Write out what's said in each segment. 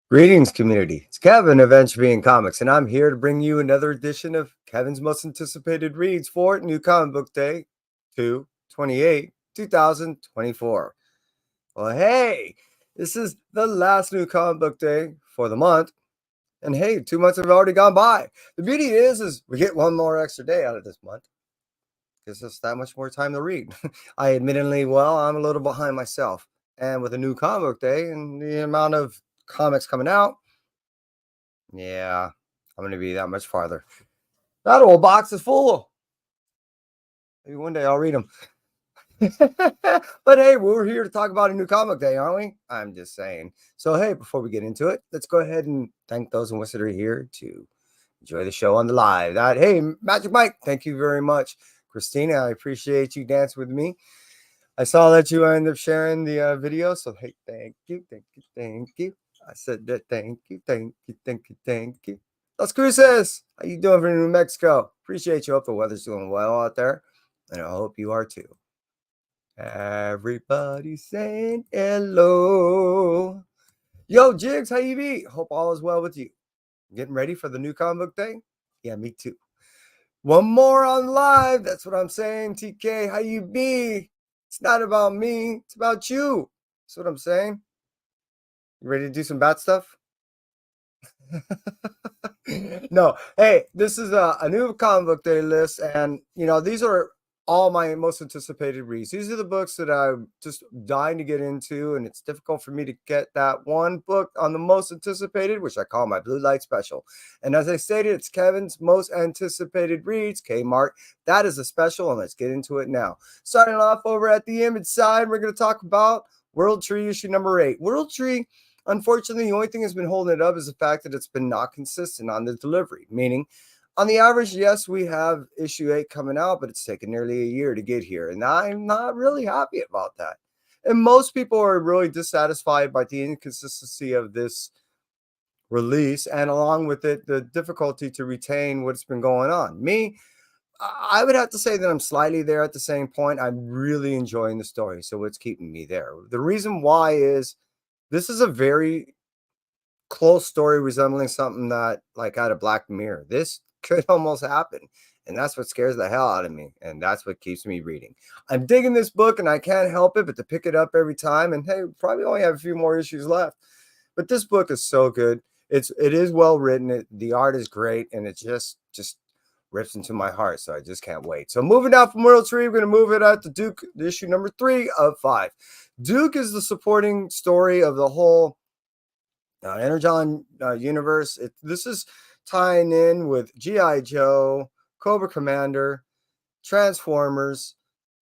Greetings, community. It's Kevin of NCBD Comics, and I'm here to bring you another edition of Kevin's most anticipated reads for New Comic Book Day 2/28, 2024. Well, hey, this is the last New Comic Book Day for the month, and hey, 2 months have already gone by. The beauty is we get one more extra day out of this month. Gives us that much more time to read. I'm a little behind myself, and with a new comic book day and the amount of comics coming out, yeah, I'm going to be that much farther. That old box is full. Maybe one day I'll read them. But hey, we're here to talk about a new comic day, aren't we? I'm just saying. So hey, before we get into it, let's go ahead and thank those of us that are here to enjoy the show on the live. Hey, Magic Mike, thank you very much. Christina, I appreciate you dancing with me. I saw that you ended up sharing the video, so hey, thank you. I said that thank you. Las Cruces, how you doing from New Mexico? Appreciate you. Hope the weather's doing well out there, and I hope you are too. Everybody saying hello. Yo, Jigs, how you be? Hope all is well with you. Getting ready for the new comic book day? Yeah, me too. One more on live. That's what I'm saying. TK, how you be? It's not about me. It's about you. That's what I'm saying. You ready to do some bad stuff? No. Hey, this is a new comic book day list, and these are all my most anticipated reads. These are the books that I'm just dying to get into, and it's difficult for me to get that one book on the most anticipated, which I call my Blue Light Special. And as I stated, it's Kevin's most anticipated reads, K-M.A.R.T. That is a special, and let's get into it now. Starting off over at the image side, we're going to talk about World Tree issue number 8. World Tree, unfortunately, the only thing that's been holding it up is the fact that it's been not consistent on the delivery, meaning on the average, yes, we have issue 8 coming out, but it's taken nearly a year to get here, and I'm not really happy about that. And most people are really dissatisfied by the inconsistency of this release, and along with it, the difficulty to retain what's been going on. Me, I would have to say that I'm slightly there at the same point. I'm really enjoying the story, so what's keeping me there? The reason why is this is a very close story resembling something that like out of Black Mirror. This could almost happen. And that's what scares the hell out of me. And that's what keeps me reading. I'm digging this book and I can't help it but to pick it up every time. And hey, probably only have a few more issues left. But this book is so good. It is well written. The art is great, and it just rips into my heart. So I just can't wait. So moving down from World Tree, we're going to move it out to Duke, issue number 3 of 5. Duke is the supporting story of the whole Energon universe. This is tying in with G.I. Joe, Cobra Commander, Transformers,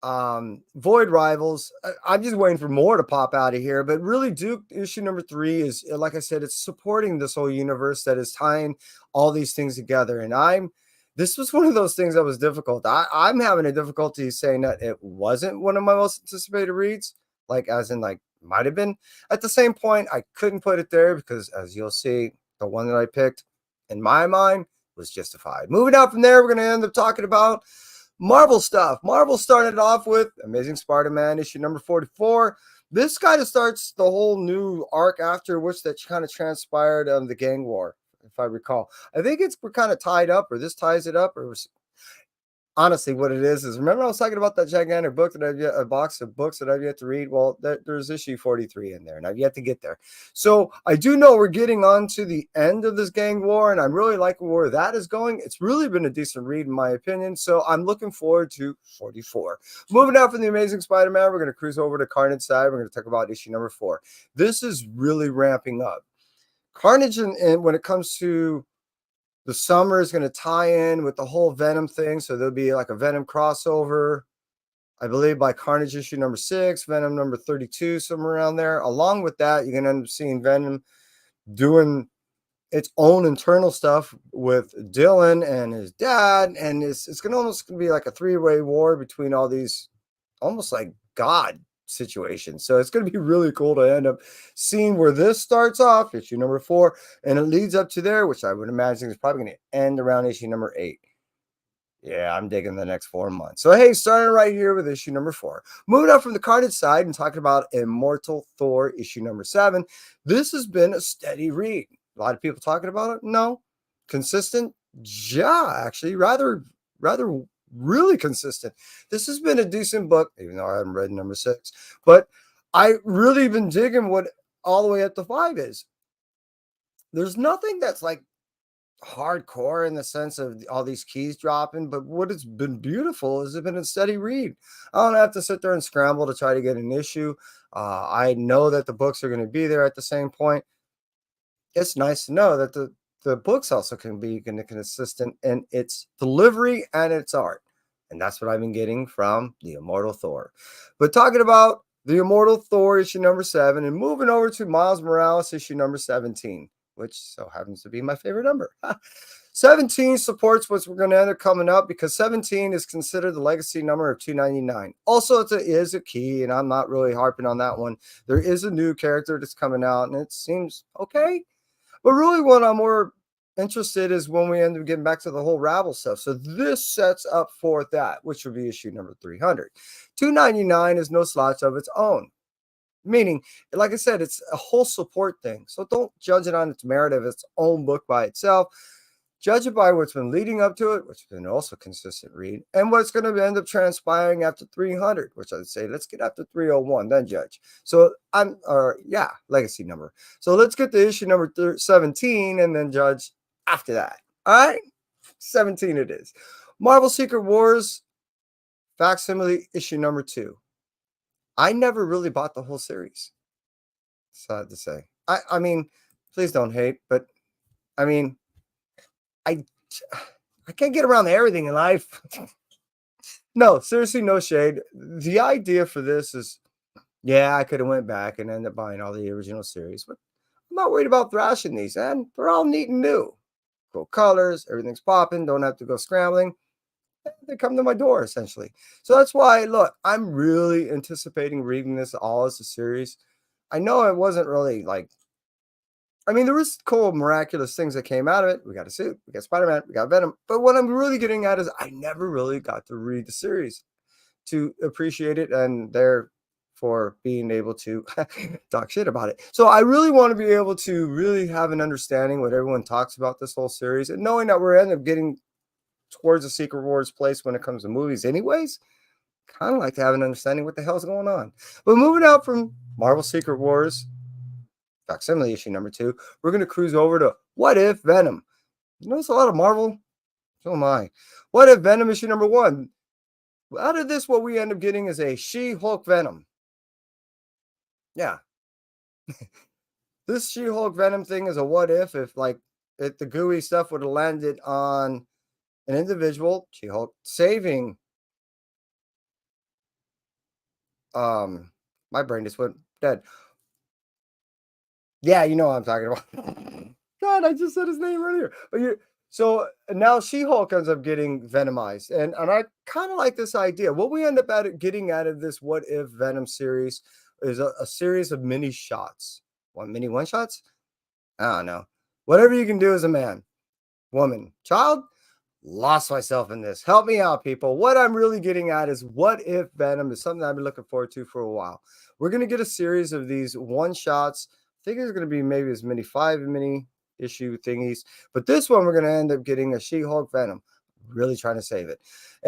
Void Rivals. I'm just waiting for more to pop out of here. But really, Duke issue number 3 is, like I said, it's supporting this whole universe that is tying all these things together. And this was one of those things that was difficult. I'm having a difficulty saying that it wasn't one of my most anticipated reads, like as in like might have been. At the same point, I couldn't put it there because, as you'll see, the one that I picked in my mind was justified. Moving out from there, we're going to end up talking about Marvel stuff. Marvel started off with Amazing Spider-Man issue number 44. This kind of starts the whole new arc after which that kind of transpired the gang war, if I recall. I think we're kind of tied up, or this ties it up, or honestly, what it is remember I was talking about that gigantic book that a box of books that I've yet to read. Well, there's issue 43 in there, and I've yet to get there. So I do know we're getting on to the end of this gang war, and I'm really liking where that is going. It's really been a decent read, in my opinion. So I'm looking forward to 44. Moving out from the Amazing Spider-Man, we're going to cruise over to Carnage side. We're going to talk about issue number 4. This is really ramping up. Carnage, and when it comes to the summer, is going to tie in with the whole Venom thing. So there'll be like a Venom crossover, I believe, by Carnage issue number 6, Venom number 32, somewhere around there. Along with that, you're going to end up seeing Venom doing its own internal stuff with Dylan and his dad. And it's going to almost be like a 3-way war between all these almost like God situation. So it's going to be really cool to end up seeing where this starts off, issue number 4, and it leads up to there, which I would imagine is probably going to end around issue number 8. Yeah, I'm digging the next 4 months. So, hey, starting right here with issue number 4. Moving up from the Carnage side and talking about Immortal Thor, issue number 7. This has been a steady read. A lot of people talking about it. No, consistent. Yeah, actually, rather, really consistent. This has been a decent book, even though I haven't read number 6. But I really been digging what all the way up to 5 is. There's nothing that's like hardcore in the sense of all these keys dropping, but what has been beautiful is it's been a steady read. I don't have to sit there and scramble to try to get an issue. I know that the books are going to be there at the same point. It's nice to know that the books also can be consistent in its delivery and its art. And that's what I've been getting from the Immortal Thor. But talking about the Immortal Thor issue number 7 and moving over to Miles Morales issue number 17, which so happens to be my favorite number. 17 supports what's we're going to end up coming up because 17 is considered the legacy number of 299. Also, it is a key, and I'm not really harping on that one. There is a new character that's coming out, and it seems okay. But really, what I'm more interested is when we end up getting back to the whole Rabble stuff. So this sets up for that, which would be issue number 300. 299 is no slouch of its own. Meaning, like I said, it's a whole support thing. So don't judge it on its merit of its own book by itself. Judge it by what's been leading up to it, which has been also consistent read, and what's going to end up transpiring after 300, which I'd say let's get after 301, then judge. So legacy number. So let's get to issue number 17 and then judge after that. All right, 17 it is. Marvel Secret Wars facsimile issue number 2. I never really bought the whole series. Sad to say. I mean, please don't hate, but I mean, I I can't get around everything in life. No, seriously, no shade. The idea for this is, yeah, I could have went back and ended up buying all the original series, but I'm not worried about thrashing these, and they're all neat and new. Cool colors, everything's popping. Don't have to go scrambling. They come to my door essentially. So that's why, look, I'm really anticipating reading this all as a series. I know it wasn't really like, I mean, there was cool, miraculous things that came out of it. We got a suit, we got Spider-Man, we got Venom. But what I'm really getting at is I never really got to read the series to appreciate it and therefore being able to talk shit about it. So I really want to be able to really have an understanding what everyone talks about this whole series and knowing that we're ending up getting towards the Secret Wars place when it comes to movies anyways. Kind of like to have an understanding what the hell's going on. But moving out from Marvel Secret Wars, facsimile issue number 2, we're going to cruise over to What If Venom. You notice a lot of Marvel? So am I. What If Venom issue number 1? Out of this, what we end up getting is a She-Hulk Venom. Yeah. This She-Hulk Venom thing is a what if like if the gooey stuff would have landed on an individual, She-Hulk, saving my brain just went dead. Yeah, you know what I'm talking about. God, I just said his name earlier. So now She-Hulk ends up getting venomized, and I kind of like this idea. What we end up getting out of this What If Venom series is a series of mini shots. One shots? I don't know. Whatever you can do as a man, woman, child, lost myself in this. Help me out, people. What I'm really getting at is What If Venom is something I've been looking forward to for a while. We're going to get a series of these one shots. I think it's going to be maybe as many 5 mini issue thingies, but this one we're going to end up getting a She-Hulk Venom. Really trying to save it,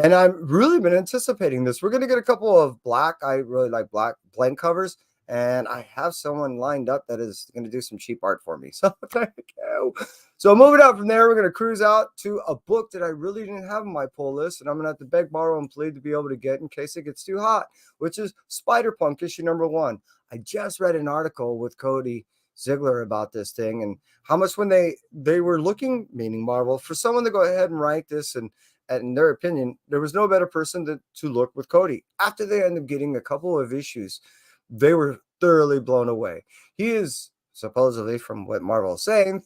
and I've really been anticipating this. We're going to get a couple of black. I really like black blend covers, and I have someone lined up that is going to do some cheap art for me. So there you go. So moving out from there, we're going to cruise out to a book that I really didn't have on my pull list, and I'm going to have to beg, borrow, and plead to be able to get in case it gets too hot, which is Spider-Punk issue number 1. I just read an article with Cody Ziegler about this thing and how much when they were looking, meaning Marvel, for someone to go ahead and write this, and in their opinion, there was no better person to look with Cody. After they ended up getting a couple of issues, they were thoroughly blown away. He is supposedly, from what Marvel is saying,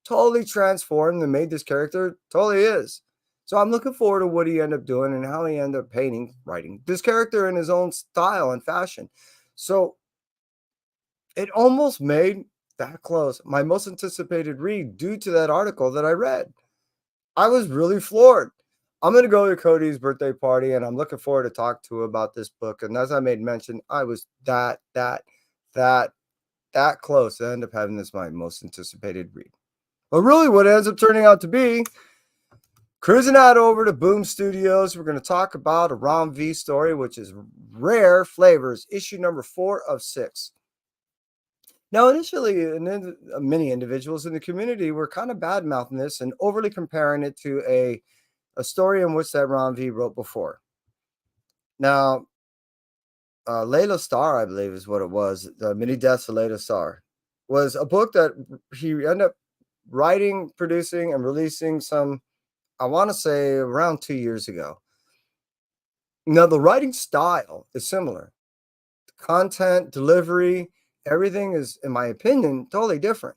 totally transformed and made this character totally is. So I'm looking forward to what he ended up doing and how he ended up writing this character in his own style and fashion. So it almost made that close my most anticipated read due to that article that I read. I was really floored. I'm going to go to Cody's birthday party, and I'm looking forward to talk to him about this book. And as I made mention, I was that close to end up having this my most anticipated read. But really, what ends up turning out to be cruising out over to Boom Studios. We're going to talk about a Rom V story, which is Rare Flavors, issue number 4 of 6. Now, initially, many individuals in the community were kind of bad mouthing this and overly comparing it to a story in which that Ron V wrote before. Now, Layla Starr, I believe, is what it was. The Many Deaths of Layla Starr was a book that he ended up writing, producing, and releasing some, I want to say, around 2 years ago. Now, the writing style is similar. The content, delivery, everything is, in my opinion, totally different.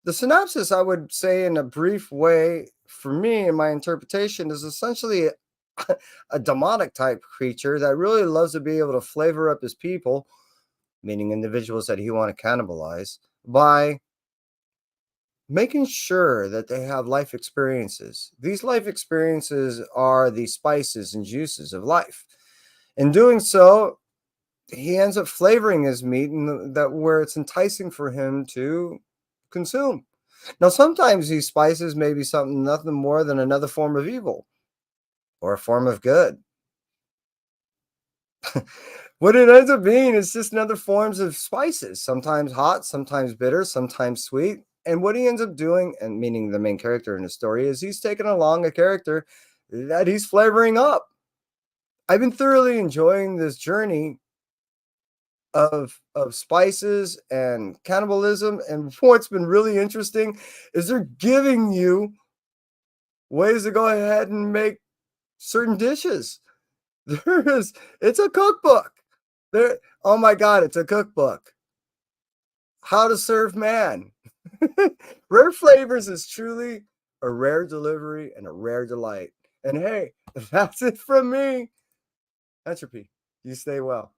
The synopsis, I would say, in a brief way, for me, in my interpretation, is essentially a demonic type creature that really loves to be able to flavor up his people, meaning individuals that he want to cannibalize, by making sure that they have life experiences. These life experiences are the spices and juices of life. In doing so, he ends up flavoring his meat in that where it's enticing for him to consume. Now, sometimes these spices may be something nothing more than another form of evil or a form of good. What it ends up being is just another forms of spices, sometimes hot, sometimes bitter, sometimes sweet. And what he ends up doing, and meaning the main character in the story, is he's taking along a character that he's flavoring up. I've been thoroughly enjoying this journey of spices and cannibalism. And what's been really interesting is they're giving you ways to go ahead and make certain dishes. It's a cookbook. There, oh my God, it's a cookbook. How to serve man. Rare Flavors is truly a rare delivery and a rare delight. And hey, that's it from me. Entropy. You stay well.